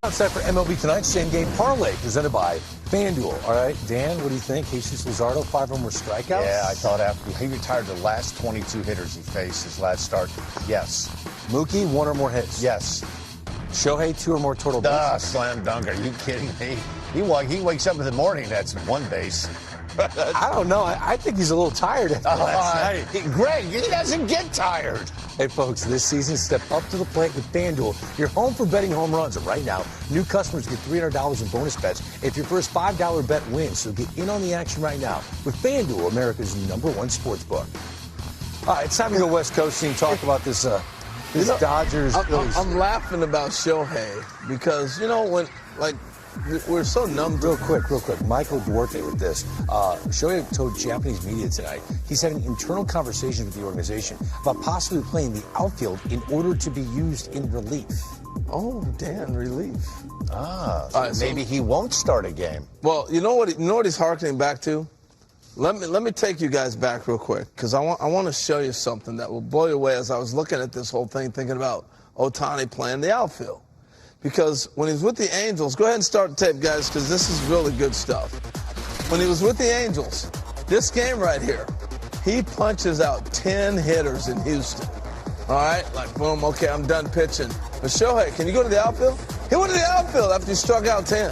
Outside for MLB tonight, same game parlay presented by FanDuel. All right, Dan, what do you think? Jesus Luzardo, 5 or more strikeouts? Yeah, I thought after he retired the last 22 hitters he faced his last start. Yes. Mookie, 1 or more hits? Yes. Shohei, 2 or more total bases? Slam dunk. Are you kidding me? He wakes up in the morning, that's 1 base. I don't know. I think he's a little tired after last night. Greg, he doesn't get tired. Hey, folks, this season, step up to the plate with FanDuel. You're home for betting home runs. And right now, new customers get $300 in bonus bets if your first $5 bet wins. So get in on the action right now with FanDuel, America's #1 sports book. All right, it's time to go West Coast and talk about this Dodgers. I'm laughing about Shohei because, when, we're so numb. Real quick. Michael Duarte with this. Shohei told Japanese media tonight he's having internal conversations with the organization about possibly playing the outfield in order to be used in relief. Oh, Dan, relief. So maybe he won't start a game. Well, you know what he's hearkening back to? Let me take you guys back real quick because I want to show you something that will blow you away as I was looking at this whole thing, thinking about Ohtani playing the outfield. Because when he was with the Angels, go ahead and start the tape, guys, because this is really good stuff. When he was with the Angels, this game right here, he punches out 10 hitters in Houston. All right? Like, boom, okay, I'm done pitching. But Shohei, can you go to the outfield? He went to the outfield after he struck out 10.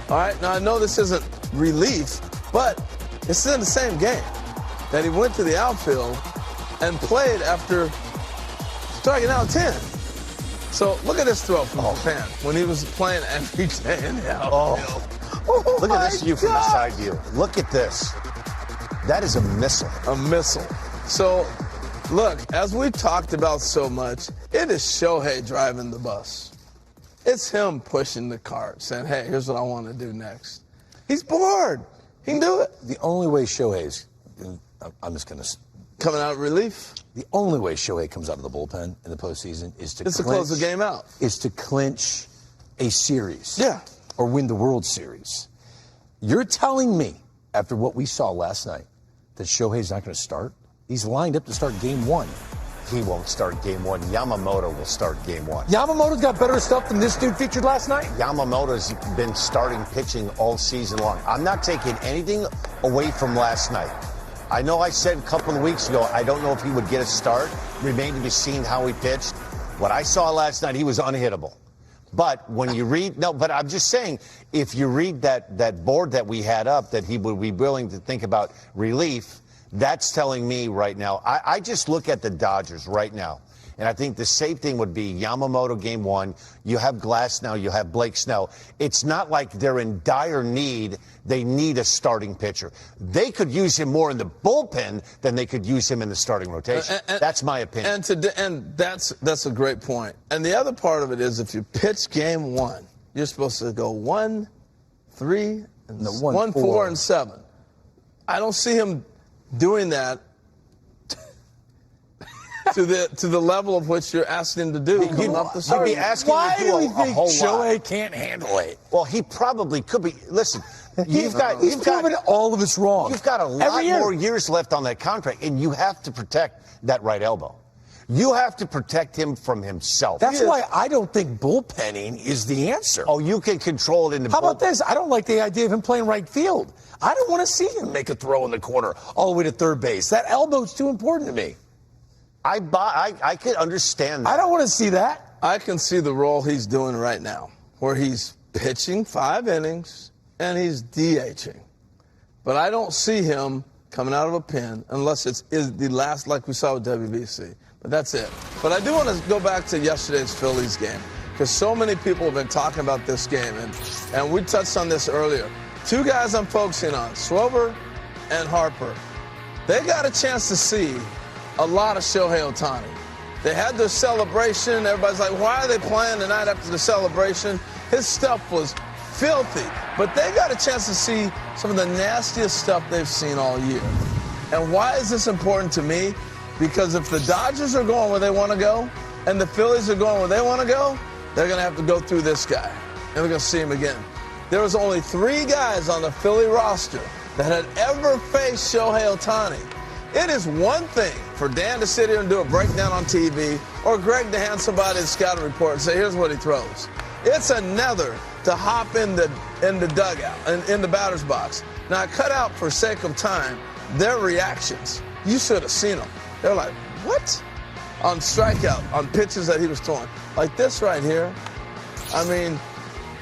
All right? Now, I know this isn't relief, but it's in the same game that he went to the outfield and played after striking out 10. So look at this throw from Japan when he was playing every day in the outfield. Look at this view from the side view. Look at this. That is a missile. A missile. So, look, as we talked about so much, it is Shohei driving the bus. It's him pushing the cart, saying, hey, here's what I want to do next. He's bored. He can do it. The only way Shohei's, I'm just going to... Coming out of relief? The only way Shohei comes out of the bullpen in the postseason is to close the game out. Is to clinch a series. Yeah. Or win the World Series. You're telling me, after what we saw last night, that Shohei's not going to start? He's lined up to start game 1. He won't start game 1. Yamamoto will start game 1. Yamamoto's got better stuff than this dude featured last night? Yamamoto's been starting pitching all season long. I'm not taking anything away from last night. I know I said a couple of weeks ago, I don't know if he would get a start. Remained to be seen how he pitched. What I saw last night, he was unhittable. But when you read, but I'm just saying, if you read that board that we had up, that he would be willing to think about relief, that's telling me right now, I just look at the Dodgers right now. And I think the safe thing would be Yamamoto game 1. You have Glass now. You have Blake Snell. It's not like they're in dire need. They need a starting pitcher. They could use him more in the bullpen than they could use him in the starting rotation. That's my opinion. And that's a great point. And the other part of it is if you pitch game 1, you're supposed to go 1, 3, and 1, 4, and 7. I don't see him doing that to the level of which you're asking him to do. You'd be asking Why him to do do you a think whole Shohei lot. can't handle it? Well, he probably could be. Listen, He's proven all of us wrong. You've got a lot more years left on that contract, and you have to protect that right elbow. You have to protect him from himself. That's why I don't think bullpenning is the answer. Oh, you can control it in the How about this? I don't like the idea of him playing right field. I don't want to see him make a throw in the corner all the way to third base. That elbow's too important to me. I could understand that. I don't want to see that. I can see the role he's doing right now, where he's pitching 5 innings and he's DHing. But I don't see him coming out of a pen unless it's the last, like we saw with WBC. But that's it. But I do want to go back to yesterday's Phillies game, because so many people have been talking about this game, and we touched on this earlier. 2 guys I'm focusing on, Schwarber and Harper. They got a chance to see a lot of Shohei Ohtani. They had their celebration. Everybody's like, why are they playing the night after the celebration? His stuff was filthy. But they got a chance to see some of the nastiest stuff they've seen all year. And why is this important to me? Because if the Dodgers are going where they want to go and the Phillies are going where they want to go, they're going to have to go through this guy. And we're going to see him again. There was only 3 guys on the Philly roster that had ever faced Shohei Ohtani. It is one thing for Dan to sit here and do a breakdown on TV, or Greg to hand somebody a scouting report and say, here's what he throws. It's another to hop in the dugout and in the batter's box. Now, I cut out for sake of time their reactions. You should have seen them. They're like, what? On strikeout, on pitches that he was throwing. Like this right here. I mean,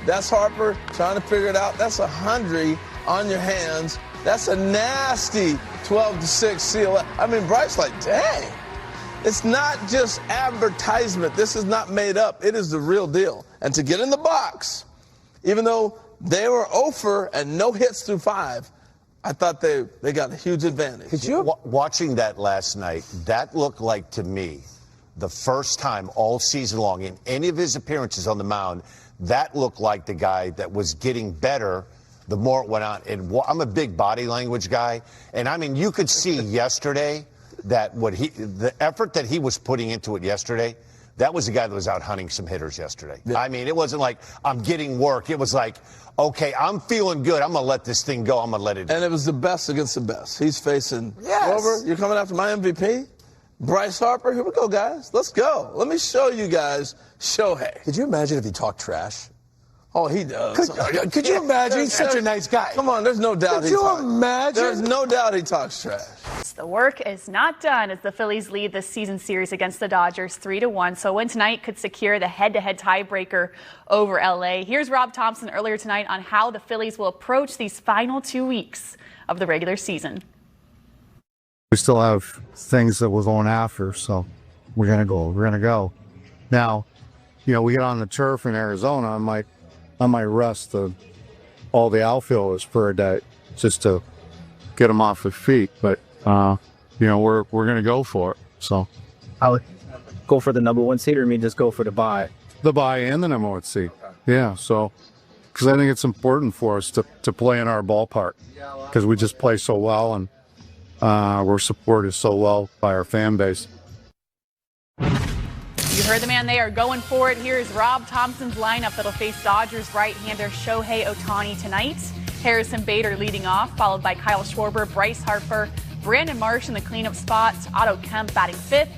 that's Harper trying to figure it out. That's 100 on your hands. That's a nasty 12-6 seal. I mean, Bryce like, dang. It's not just advertisement. This is not made up. It is the real deal. And to get in the box, even though they were 0-for and no hits through 5, I thought they got a huge advantage. Could you watching that last night, that looked like to me the first time all season long in any of his appearances on the mound, that looked like the guy that was getting better the more it went on. And I'm a big body language guy, and I mean, you could see yesterday that the effort that he was putting into it yesterday, that was the guy that was out hunting some hitters yesterday. Yeah. I mean, it wasn't like I'm getting work. It was like, okay, I'm feeling good. I'm going to let this thing go. I'm going to let it. And it was the best against the best. He's facing Rover. You're coming after my MVP? Bryce Harper. Here we go, guys. Let's go. Let me show you guys Shohei. Could you imagine if he talked trash? Oh, he does. Could you imagine? He's such a nice guy. Come on, there's no doubt he talks. Could you imagine? There's no doubt he talks trash. The work is not done as the Phillies lead this season series against the Dodgers 3-1. So a win tonight could secure the head-to-head tiebreaker over LA. Here's Rob Thompson earlier tonight on how the Phillies will approach these final 2 weeks of the regular season. We still have things that we're going after, so we're gonna go. Now, you know, we get on the turf in Arizona, I might rest all the outfielders for a day just to get them off their feet, but you know, we're gonna go for it. So I'll go for the number 1 seed, or me just go for the bye? The bye and the number 1 seed. Yeah, so because I think it's important for us to play in our ballpark because we just play so well and we're supported so well by our fan base. You heard the man. They are going for it. Here is Rob Thompson's lineup that'll face Dodgers right-hander Shohei Ohtani tonight. Harrison Bader leading off, followed by Kyle Schwarber, Bryce Harper, Brandon Marsh in the cleanup spot, Otto Kemp batting 5th.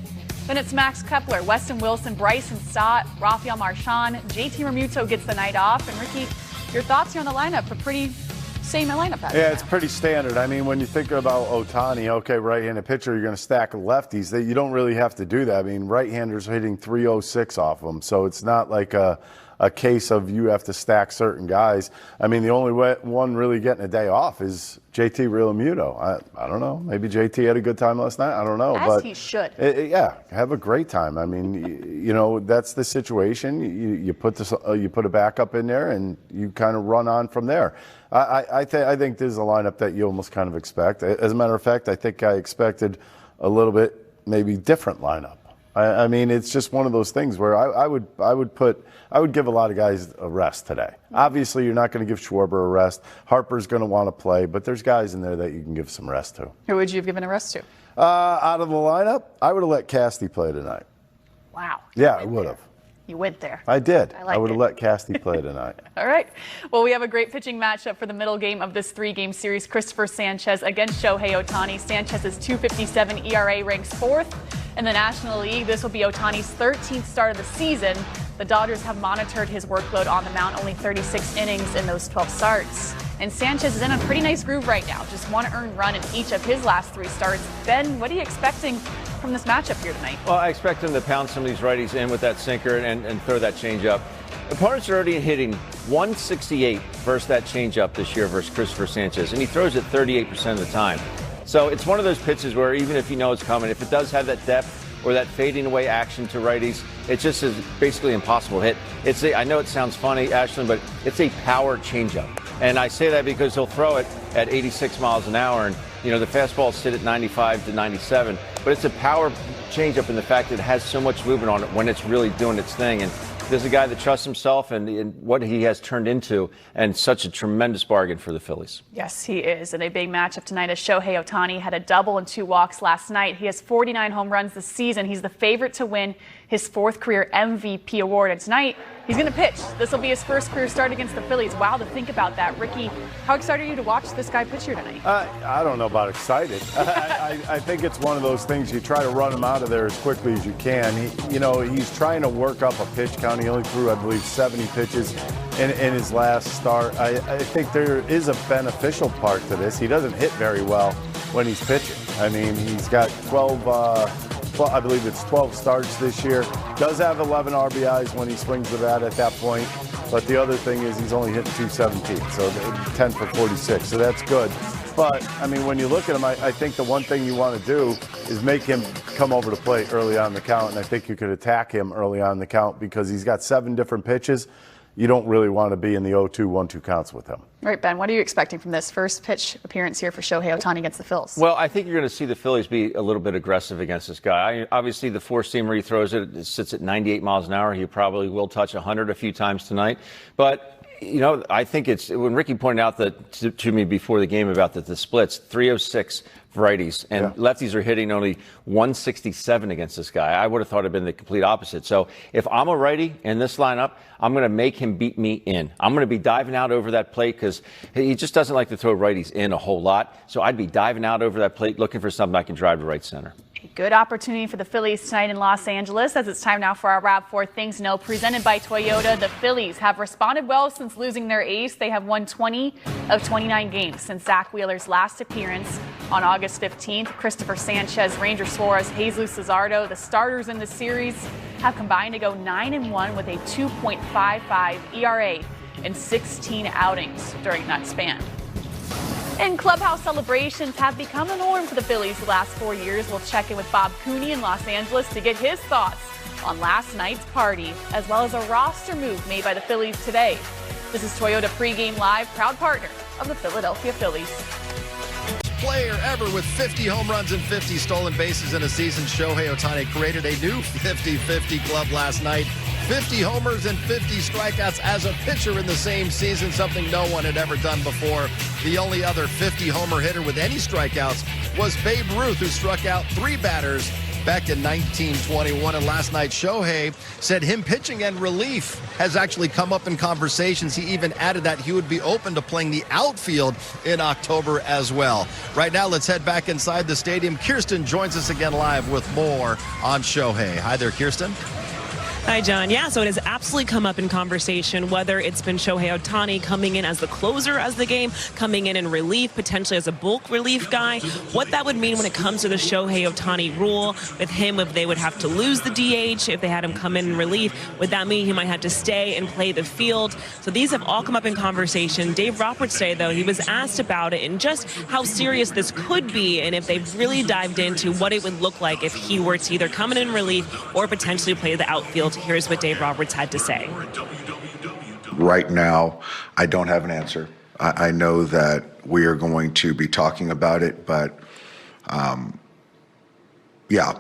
Then it's Max Kepler, Weston Wilson, Bryson Stott, Rafael Marchand, JT Realmuto gets the night off. And Ricky, your thoughts here on the lineup? A pretty same lineup. Yeah, it's pretty standard. I mean, when you think about Ohtani, okay, right-handed pitcher, you're going to stack lefties. You don't really have to do that. I mean, right-handers are hitting 306 off them, so it's not like a case of you have to stack certain guys. I mean, the only one really getting a day off is JT Realmuto. I don't know. Maybe JT had a good time last night. I don't know. As he should. Yeah, have a great time. I mean, you know, that's the situation. You put a backup in there, and you kind of run on from there. I think this is a lineup that you almost kind of expect. As a matter of fact, I think I expected a little bit maybe different lineup. I mean, it's just one of those things where I would give a lot of guys a rest today. Obviously, you're not going to give Schwarber a rest. Harper's going to want to play, but there's guys in there that you can give some rest to. Who would you have given a rest to? Out of the lineup, I would have let Casty play tonight. Wow. Yeah, I would have. You went there. I did. I would have let Casty play tonight. All right. Well, we have a great pitching matchup for the middle game of this 3-game series. Christopher Sanchez against Shohei Ohtani. Sanchez's .257 ERA ranks 4th in the National League. This will be Ohtani's 13th start of the season. The Dodgers have monitored his workload on the mound, only 36 innings in those 12 starts. And Sanchez is in a pretty nice groove right now. Just 1 earned run in each of his last 3 starts. Ben, what are you expecting from this matchup here tonight? Well, I expect him to pound some of these righties in with that sinker and throw that changeup. Opponents are already hitting 168 versus that changeup this year versus Christopher Sanchez, and he throws it 38% of the time. So it's one of those pitches where even if you know it's coming, if it does have that depth or that fading away action to righties, it just is basically impossible to hit. I know it sounds funny, Ashlyn, but it's a power changeup. And I say that because he'll throw it at 86 miles an hour, and you know the fastballs sit at 95 to 97. But it's a power changeup in the fact that it has so much movement on it when it's really doing its thing. And there's a guy that trusts himself and what he has turned into, and such a tremendous bargain for the Phillies. Yes, he is. And a big matchup tonight as Shohei Ohtani had a double and 2 walks last night. He has 49 home runs this season. He's the favorite to win his 4th career MVP award. And tonight, he's going to pitch. This will be his first career start against the Phillies. Wow, to think about that. Ricky, how excited are you to watch this guy pitch here tonight? I don't know about excited. I think it's one of those things you try to run him out of there as quickly as you can. He's trying to work up a pitch count. Ohtani only threw, I believe, 70 pitches in his last start. I think there is a beneficial part to this. He doesn't hit very well when he's pitching. I mean, he's got 12, I believe it's 12 starts this year. Does have 11 RBIs when he swings the bat at that point. But the other thing is he's only hitting 217, so 10 for 46, so that's good. But, I mean, when you look at him, I think the one thing you want to do is make him come over to plate early on the count, and I think you could attack him early on the count because he's got 7 different pitches. You don't really want to be in the 0-2, 1-2 counts with him. All right, Ben, what are you expecting from this first pitch appearance here for Shohei Ohtani against the Phils? Well, I think you're going to see the Phillies be a little bit aggressive against this guy. Obviously, the four-seamer, he throws it sits at 98 miles an hour. He probably will touch 100 a few times tonight. But you know, I think it's when Ricky pointed out that to me before the game about the splits, 306 for righties, and lefties are hitting only 167 against this guy. I would have thought it'd been the complete opposite. So if I'm a righty in this lineup, I'm going to make him beat me in. I'm going to be diving out over that plate because he just doesn't like to throw righties in a whole lot. So I'd be diving out over that plate looking for something I can drive to right center. Good opportunity for the Phillies tonight in Los Angeles, as it's time now for our Wrap 4 Things to Know, presented by Toyota. The Phillies have responded well since losing their ace. They have won 20 of 29 games since Zach Wheeler's last appearance on August 15th. Christopher Sanchez, Ranger Suarez, Jesus Luzardo, the starters in the series, have combined to go 9-1 with a 2.55 ERA in 16 outings during that span. And clubhouse celebrations have become a norm for the Phillies the last 4 years. We'll check in with Bob Cooney in Los Angeles to get his thoughts on last night's party, as well as a roster move made by the Phillies today. This is Toyota Pregame Live, proud partner of the Philadelphia Phillies. Player ever with 50 home runs and 50 stolen bases in a season. Shohei Ohtani created a new 50-50 club last night. 50 homers and 50 strikeouts as a pitcher in the same season, something no one had ever done before. The only other 50-homer hitter with any strikeouts was Babe Ruth, who struck out 3 batters back in 1921. And last night, Shohei said him pitching and relief has actually come up in conversations. He even added that he would be open to playing the outfield in October as well. Right now, let's head back inside the stadium. Kirsten joins us again live with more on Shohei. Hi there, Kirsten. Hi, John. Yeah, so it has absolutely come up in conversation, whether it's been Shohei Ohtani coming in as the closer as the game, coming in relief, potentially as a bulk relief guy, what that would mean when it comes to the Shohei Ohtani rule with him, if they would have to lose the DH, if they had him come in relief, would that mean he might have to stay and play the field? So these have all come up in conversation. Dave Roberts today, though, he was asked about it and just how serious this could be and if they've really dived into what it would look like if he were to either come in relief or potentially play the outfield. Here's what Dave Roberts had to say. Right now, I don't have an answer. I know that we are going to be talking about it, but yeah,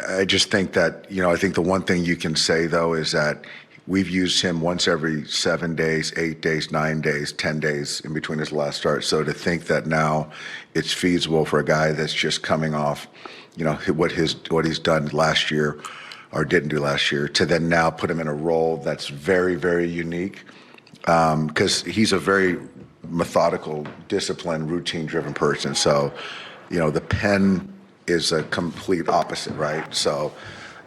I just think that, I think the one thing you can say, though, is that we've used him once every 7 days, 8 days, 9 days, 10 days in between his last start. So to think that now it's feasible for a guy that's just coming off, what he's done last year or didn't do last year, to then now put him in a role that's very, very unique, because he's a very methodical, disciplined, routine-driven person. So, the pen is a complete opposite, right? So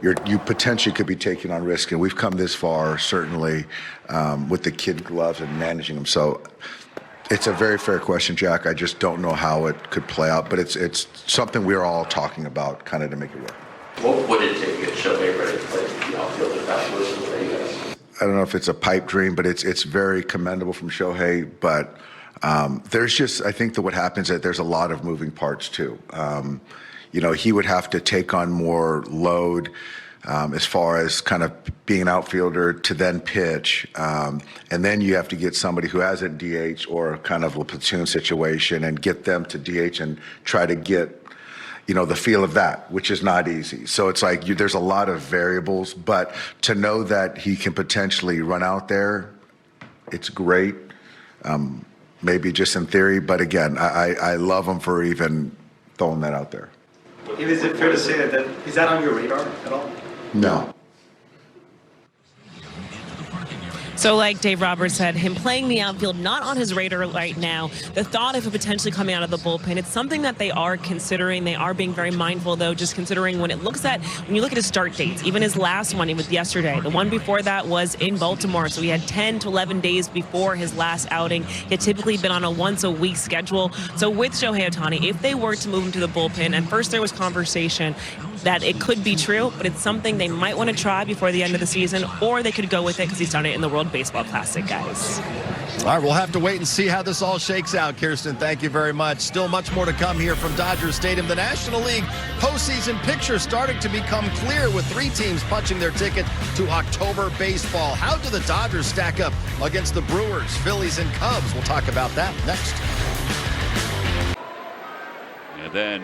you potentially could be taking on risk, and we've come this far, certainly, with the kid gloves and managing them. So it's a very fair question, Jack. I just don't know how it could play out, but it's something we're all talking about kind of to make it work. What would it take to get Shohei ready to play the outfield if that was the you guys? I don't know if it's a pipe dream, but it's very commendable from Shohei. But there's just, I think that what happens is that there's a lot of moving parts too. He would have to take on more load as far as kind of being an outfielder to then pitch. And then you have to get somebody who hasn't DH or kind of a platoon situation and get them to DH and try to get the feel of that, which is not easy. So it's like there's a lot of variables, but to know that he can potentially run out there, it's great. Maybe just in theory, but again, I love him for even throwing that out there. Is it fair to say that is that on your radar at all? No. So like Dave Roberts said, him playing the outfield, not on his radar right now. The thought of it potentially coming out of the bullpen, it's something that they are considering. They are being very mindful, though, just considering when you look at his start dates, even his last one, he was yesterday. The one before that was in Baltimore, so he had 10 to 11 days before his last outing. He had typically been on a once-a-week schedule. So with Shohei Ohtani, if they were to move him to the bullpen, and first there was conversation that it could be true, but it's something they might want to try before the end of the season, or they could go with it because he's done it in the World Baseball Classic, guys. All right, we'll have to wait and see how this all shakes out, Kirsten. Thank you very much. Still much more to come here from Dodger Stadium. The National League postseason picture starting to become clear with 3 teams punching their ticket to October baseball. How do the Dodgers stack up against the Brewers, Phillies, and Cubs? We'll talk about that next. And then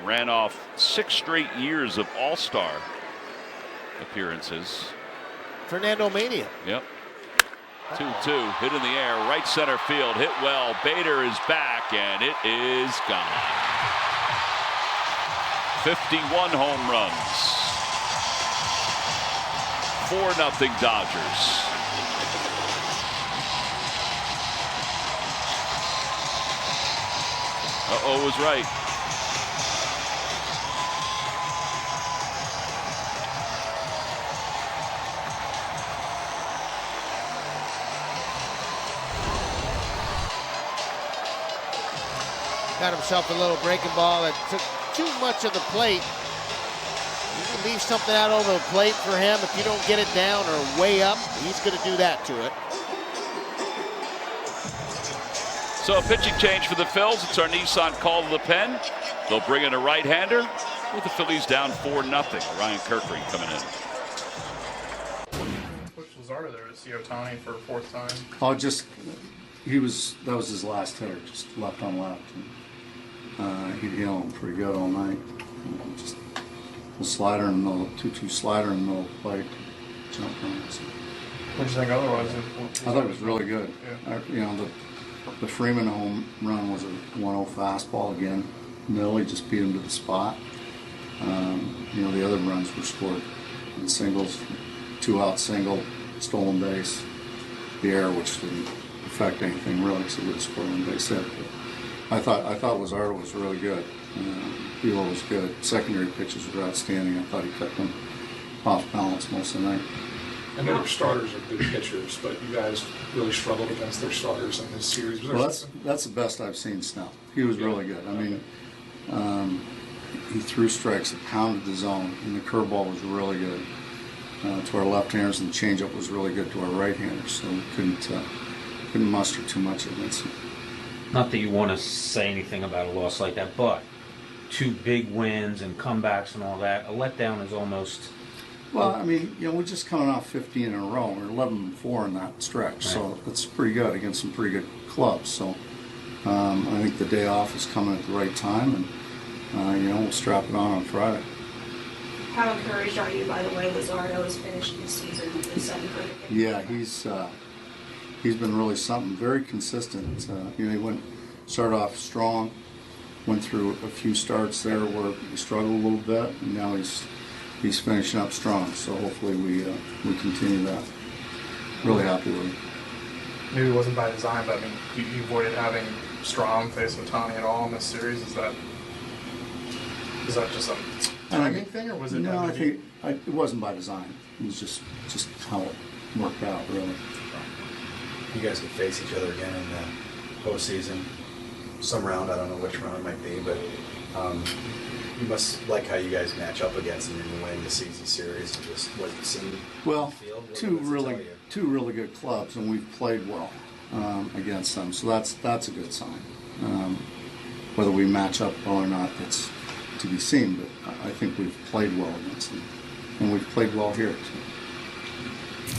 ran off 6 straight years of all-star appearances. Fernando Mania. Yep. 2-2, hit in the air, right center field, hit well. Bader is back, and it is gone. 51 home runs. 4-0 Dodgers. Uh-oh was right. Got himself a little breaking ball that took too much of the plate. You can leave something out over the plate for him. If you don't get it down or way up, he's going to do that to it. So a pitching change for the Phils. It's our Nissan call to the pen. They'll bring in a right-hander with the Phillies down 4-0. Ryan Kirkry coming in. Coach Lazardo there to see Ohtani for a 4th time. Oh, that was his last hitter, just left on left. And, he'd hit him pretty good all night. Just a slider in the middle, 2-2 slider in the middle of the plate. Jumped on it. So. What did you think otherwise? I thought it was really good. Yeah. The Freeman home run was a 1-0 fastball again. Millie just beat him to the spot. The other runs were scored in singles, 2-out single, stolen base, the error, which didn't affect anything really, because he would have scored one base hit. But I thought Lazardo was really good. Hilo was good. Secondary pitches were outstanding. I thought he kept them off balance most of the night. I know their starters are good pitchers, but you guys really struggled against their starters in this series. Well, that's the best I've seen Snell. He was really good. I mean, he threw strikes, pounded the zone, and the curveball was really good to our left-handers, and the changeup was really good to our right-handers. So we couldn't muster too much against him. Not that you want to say anything about a loss like that, but 2 big wins and comebacks and all that, a letdown is almost. Well, I mean, we're just coming off 15 in a row. We're 11-4 in that stretch, right. So that's pretty good against some pretty good clubs. So I think the day off is coming at the right time, and we'll strap it on Friday. How encouraged are you by the way Lazardo has finished this season with 7 perfect games? Yeah, he's been really something. Very consistent. He started off strong, went through a few starts there where he struggled a little bit, and now he's finishing up strong. So hopefully we continue that. Really happy with him. Maybe it wasn't by design, but I mean, you avoided having Strom face Ohtani at all in this series. Is that just a timing thing, or was it? No, I think it wasn't by design. It was just how it worked out, really. You guys could face each other again in the postseason. Some round, I don't know which round it might be, but you must like how you guys match up against them in winning the season series and just what you've seen. Well, two really good clubs, and we've played well against them, so that's a good sign. Whether we match up well or not, that's to be seen. But I think we've played well against them, and we've played well here too.